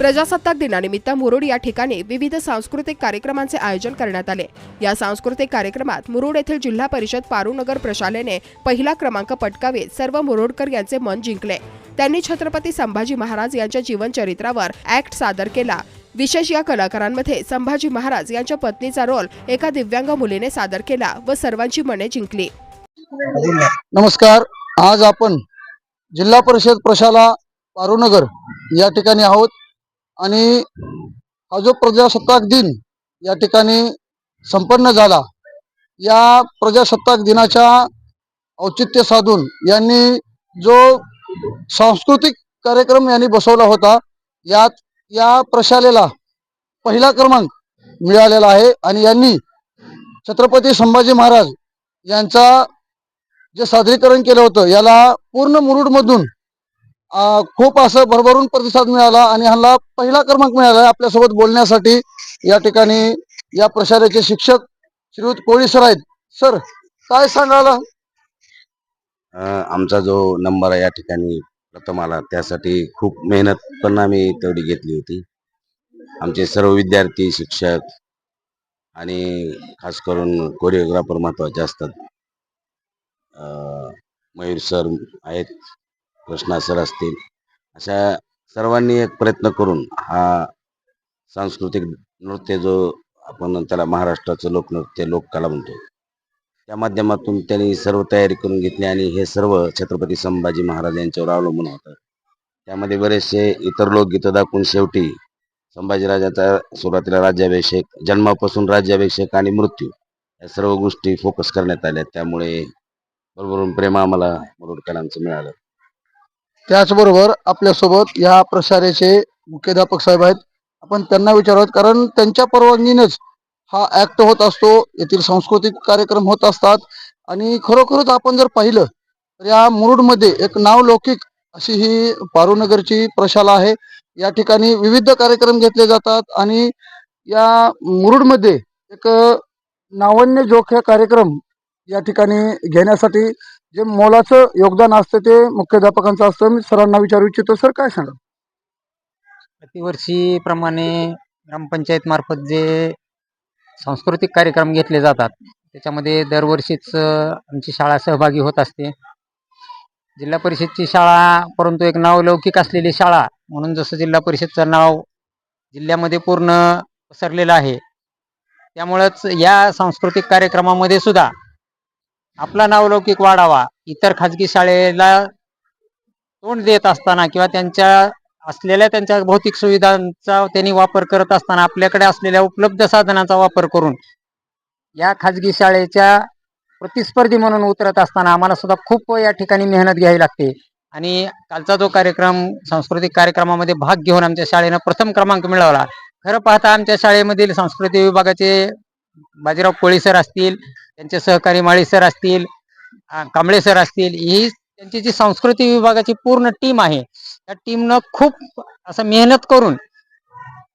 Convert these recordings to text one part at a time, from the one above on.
प्रजासत्ताक दिनानिमित्त मुरुड या ठिकाणी विविध सांस्कृतिक कार्यक्रमांचे आयोजन करण्यात आले। या सांस्कृतिक कार्यक्रमात मुरुड येथील जिल्हा परिषद पारूनगर प्रशालेने पहिला क्रमांक पटकावीत सर्व मुरुडकर यांचे मन जिंकले। त्यांनी छत्रपती संभाजी महाराज यांच्या जीवनचरित्रावर ॲक्ट सादर केला। विशेष या कलाकारांमध्ये संभाजी महाराज यांच्या पत्नीचा रोल एका दिव्यांग मुलीने सादर केला व सर्वांची मने जिंकली। नमस्कार, आज आपण जिल्हा परिषद प्रशाला पारूनगर या ठिकाणी आहोत आणि हा जो प्रजासत्ताक दिन या ठिकाणी संपन्न झाला, या प्रजासत्ताक दिनाच्या औचित्य साधून यांनी जो सांस्कृतिक कार्यक्रम यांनी बसवला होता, यात या प्रशालेला पहिला क्रमांक मिळालेला आहे आणि यांनी छत्रपती संभाजी महाराज यांचा जे सादरीकरण केलं होतं याला पूर्ण मुरुडमधून खूप असं भरभरून प्रतिसाद मिळाला आणि ह्याला पहिला क्रमांक मिळाला। आपल्यासोबत बोलण्यासाठी या ठिकाणी या प्रशालेचे शिक्षक श्रीयुत कोळी सर आहेत। सर, काय सांगाल? आमचा जो नंबर आहे या ठिकाणी प्रथम आला, त्यासाठी खूप मेहनत पण आम्ही तेवढी घेतली होती। आमचे सर्व विद्यार्थी, शिक्षक आणि खास करून कोरिओग्राफर महत्वाचे असतात। मयूर सर आहेत, कृष्णा सर असतील, अशा सर्वांनी एक प्रयत्न करून हा सांस्कृतिक नृत्य जो आपण त्याला महाराष्ट्राचं लोकनृत्य लोककला म्हणतो, त्या माध्यमातून त्यांनी सर्व तयारी करून घेतली आणि हे सर्व छत्रपती संभाजी महाराज यांच्यावर अवलंबून होतं। त्यामध्ये बरेचसे इतर लोकगीतं दाखवून शेवटी संभाजीराजाचा सुरुवातीला राज्याभिषेक, जन्मापासून राज्याभिषेक आणि मृत्यू या सर्व गोष्टी फोकस करण्यात आल्या। त्यामुळे बरोबरून प्रेम आम्हाला मुरुडकरांचं मिळालं। त्याचबरोबर आपल्यासोबत या प्रशालेचे मुख्याध्यापक साहेब आहेत, आपण त्यांना विचारूयात, कारण त्यांच्या परवानगीनेच हा ऍक्ट होत असतो, येथील सांस्कृतिक कार्यक्रम होत असतात आणि खरोखरच आपण जर पाहिलं तर या मुरुडमध्ये एक नावलौकिक अशी ही पारूनगरची प्रशाला आहे। या ठिकाणी विविध कार्यक्रम घेतले जातात आणि या मुरुडमध्ये एक नाविन्यजोखे कार्यक्रम या ठिकाणी घेण्यासाठी जे मोलाचं योगदान असतं ते मुख्याध्यापकांचं असतं। मी सरांना विचारू इच्छितो, सर काय सांगा? प्रतिवर्षी प्रमाणे ग्रामपंचायत मार्फत जे सांस्कृतिक कार्यक्रम घेतले जातात, त्याच्यामध्ये दरवर्षीच आमची शाळा सहभागी होत असते। जिल्हा परिषदची शाळा, परंतु एक नावलौकिक असलेली शाळा म्हणून जसं जिल्हा परिषदचं नाव जिल्ह्यामध्ये पूर्ण पसरलेलं आहे, त्यामुळंच या सांस्कृतिक कार्यक्रमामध्ये सुद्धा आपला नावलौकिक वाढावा, इतर खाजगी शाळेला तोंड देत असताना किंवा त्यांच्या भौतिक सुविधांचा त्यांनी वापर करत असताना आपल्याकडे असलेल्या उपलब्ध साधनांचा वापर करून या खाजगी शाळेच्या प्रतिस्पर्धी म्हणून उतरत असताना आम्हाला सुद्धा खूप या ठिकाणी मेहनत घ्यावी लागते। आणि कालचा जो कार्यक्रम, सांस्कृतिक कार्यक्रमामध्ये भाग घेऊन आमच्या शाळेनं प्रथम क्रमांक मिळवला। खरं पाहता आमच्या शाळेमधील सांस्कृतिक विभागाचे बाजीराव कोळी सर असतील, त्यांचे सहकारी माळी सर असतील, कांबळे सर असतील, ही त्यांची जी सांस्कृतिक विभागाची पूर्ण टीम आहे, त्या टीमनं खूप असं मेहनत करून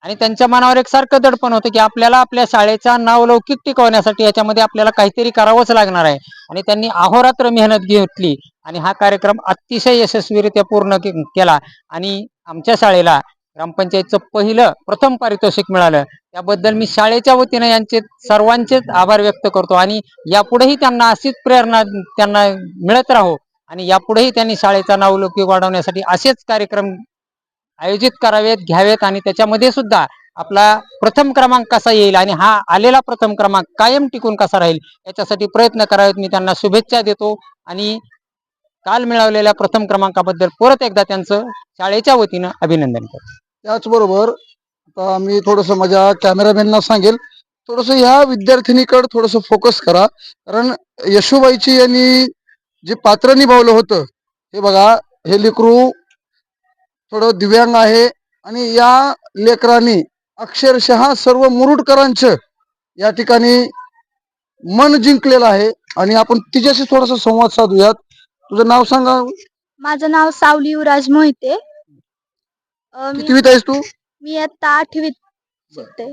आणि त्यांच्या मनावर एक सारखं दडपण होतं की आपल्याला आपल्या शाळेचा नावलौकिक टिकवण्यासाठी याच्यामध्ये आपल्याला काहीतरी करावंच लागणार आहे। आणि त्यांनी अहोरात्र मेहनत घेतली आणि हा कार्यक्रम अतिशय यशस्वीरित्या पूर्ण केला आणि आमच्या शाळेला ग्रामपंचायतचं प्रथम पारितोषिक मिळालं। त्याबद्दल मी शाळेच्या वतीनं यांचे सर्वांचेच आभार व्यक्त करतो आणि यापुढेही त्यांना अशीच प्रेरणा त्यांना मिळत राहो आणि यापुढेही त्यांनी शाळेचा नावलौकिक वाढवण्यासाठी असेच कार्यक्रम आयोजित करावेत, घ्यावेत आणि त्याच्यामध्ये सुद्धा आपला प्रथम क्रमांक कसा येईल आणि हा आलेला प्रथम क्रमांक कायम टिकून कसा राहील याच्यासाठी प्रयत्न करावेत। मी त्यांना शुभेच्छा देतो आणि काल मिळवलेल्या प्रथम क्रमांकाबद्दल परत एकदा त्यांचं शाळेच्या वतीनं अभिनंदन करतो। त्याचबरोबर आता मी थोडंसं माझ्या कॅमेरामॅनला सांगेल, थोडंसं ह्या विद्यार्थिनीकडे थोडंसं फोकस करा, कारण यशोबाईची यांनी जे पात्र निभावलं होतं, हे बघा, हे लेकरू थोडं दिव्यांग आहे आणि या लेकरांनी अक्षरशः सर्व मुरुडकरांचं या ठिकाणी मन जिंकलेलं आहे आणि आपण तिच्याशी थोडासा संवाद साधूयात। तुझं नाव सांगा? माझं नाव सावली युवराज मोहिते। कितवीत आहेस तू? मी आता 8वीत शिकते।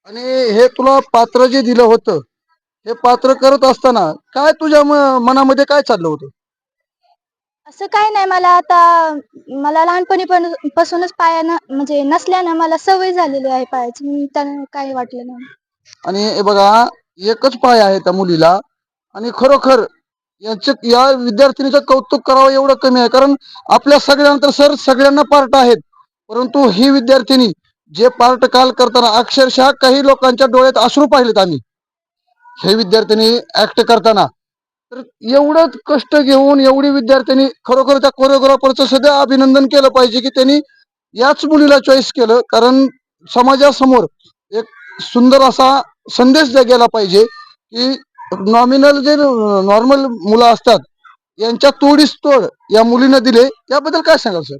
आणि हे तुला पात्र जे दिलं होतं, हे पात्र करत असताना काय तुझ्या मनामध्ये काय चाललं होतं? असं काही नाही, मला लहानपणी पासूनच पायानं म्हणजे नसल्यानं मला सवय झालेली आहे पायाची, मी त्यांना काही वाटलं नाही. आणि हे बघा, एकच पाय आहे त्या मुलीला, आणि खरोखर या विद्यार्थिनीचं कौतुक करावं एवढं कमी आहे. कारण आपल्या सगळ्यांतर सर सगळ्यांना पार्ट आहेत, परंतु ही विद्यार्थिनी जे पार्ट काल करताना अक्षरशः काही लोकांच्या डोळ्यात अश्रू पाहिलेत आम्ही हे विद्यार्थिनी ऍक्ट करताना. तर एवढं कष्ट घेऊन एवढी विद्यार्थिनी, खरोखर त्या कोरिओग्राफरचं सध्या अभिनंदन केलं पाहिजे की त्यांनी याच मुलीला चॉईस केलं. कारण समाजासमोर एक सुंदर असा संदेश गेला पाहिजे की नॉर्मल मुलं असतात यांच्या तोडीस तोड या मुलीनं दिले. याबद्दल काय सांगाल सर?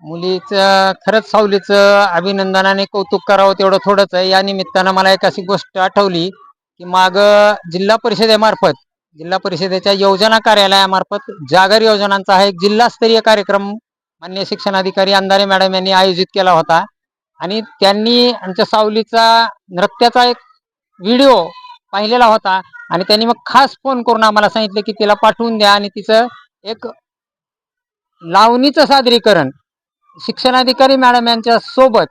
मुलीचं खरंच सावलीचं अभिनंदन आणि कौतुक करावं तेवढं थोडंच आहे. या निमित्तानं मला एक अशी गोष्ट आठवली की माग जिल्हा परिषदेच्या योजना कार्यालयामार्फत जागर योजनांचा हा एक जिल्हास्तरीय कार्यक्रम माननीय शिक्षणाधिकारी अंधारे मॅडम यांनी आयोजित केला होता. आणि त्यांनी आमच्या सावलीचा नृत्याचा एक व्हिडिओ पाहिलेला होता आणि त्यांनी मग खास फोन करून आम्हाला सांगितलं की तिला पाठवून द्या आणि तिचं एक लावणीचं सादरीकरण शिक्षणाधिकारी मॅडम यांच्या सोबत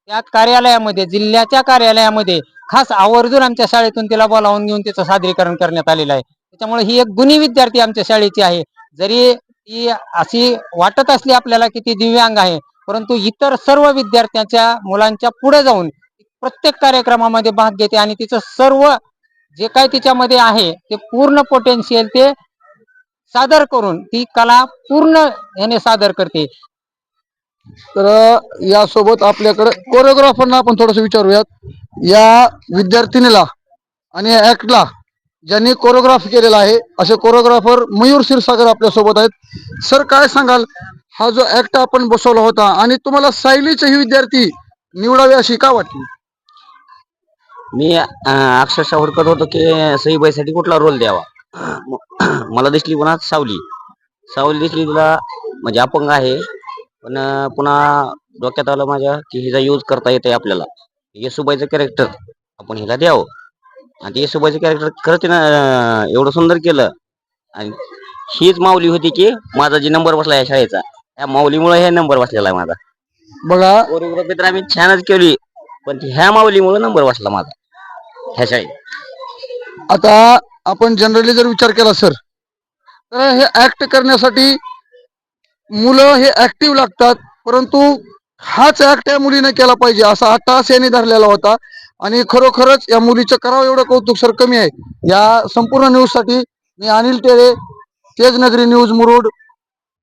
त्या कार्यालयामध्ये, जिल्ह्याच्या कार्यालयामध्ये खास आवर्जून आमच्या शाळेतून तिला बोलावून घेऊन तिचं सादरीकरण करण्यात आलेलं आहे. त्याच्यामुळे ही एक गुणी विद्यार्थी आमच्या शाळेची आहे. जरी ती अशी वाटत असली आपल्याला की ती दिव्यांग आहे, परंतु इतर सर्व विद्यार्थ्यांच्या मुलांच्या पुढे जाऊन प्रत्येक कार्यक्रमामध्ये भाग घेते आणि तिचं सर्व जे काय तिच्यामध्ये आहे ते पूर्ण पोटेन्शियल ते सादर करून ती कला पूर्ण याने सादर करते. तर यासोबत आपल्याकडे कोरिओग्राफरना आपण थोडस विचारूयात. या विद्यार्थिनीला आणि ऍक्टला ज्यांनी कोरिओग्राफ केलेला आहे असे कोरिओग्राफर मयूर क्षीरसागर आपल्या सोबत आहेत. सर, काय सांगाल, हा जो ऍक्ट आपण बसवला होता आणि तुम्हाला सायलीचे ही विद्यार्थी निवडावे अशी का वाटली? मी अक्षरशः हुडकत होतो की सईबाईसाठी कुठला रोल द्यावा. मला दिसली पुन्हा सावली दिसली. तिला म्हणजे अपंग आहे, पण पुन्हा डोक्यात आलं माझ्या की हिचा यूज करता येते आपल्याला. येसुबाईचं कॅरेक्टर आपण हिला द्यावं आणि येसुबाईचं कॅरेक्टर खरंच तिनं एवढं सुंदर केलं. आणि हीच माऊली होती की माझा जे नंबर बसला या शाळेचा, या माऊलीमुळे हे नंबर बसलेला आहे माझा. बघा, कोरिओग्राफी तर आम्ही छानच केली, पण ह्या माऊलीमुळे नंबर बसला माझा ह्या शाळेत. आता आपण जनरली जर विचार केला सर, तर हे ऍक्ट करण्यासाठी मुलं हे ऍक्टिव्ह लागतात, परंतु हाच ऍक्ट या मुलीने केला पाहिजे असा हा टास यांनी धरलेला होता. आणि खरोखरच या मुलीचं करावं एवढं कौतुक सर कमी आहे. या संपूर्ण न्यूज साठी मी अनिल टेरे, तेजनगरी न्यूज, मुरुड,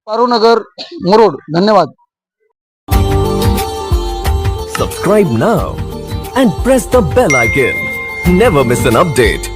पारूनगर, मुरुड. धन्यवाद. Subscribe now and press the bell icon. Never miss an update.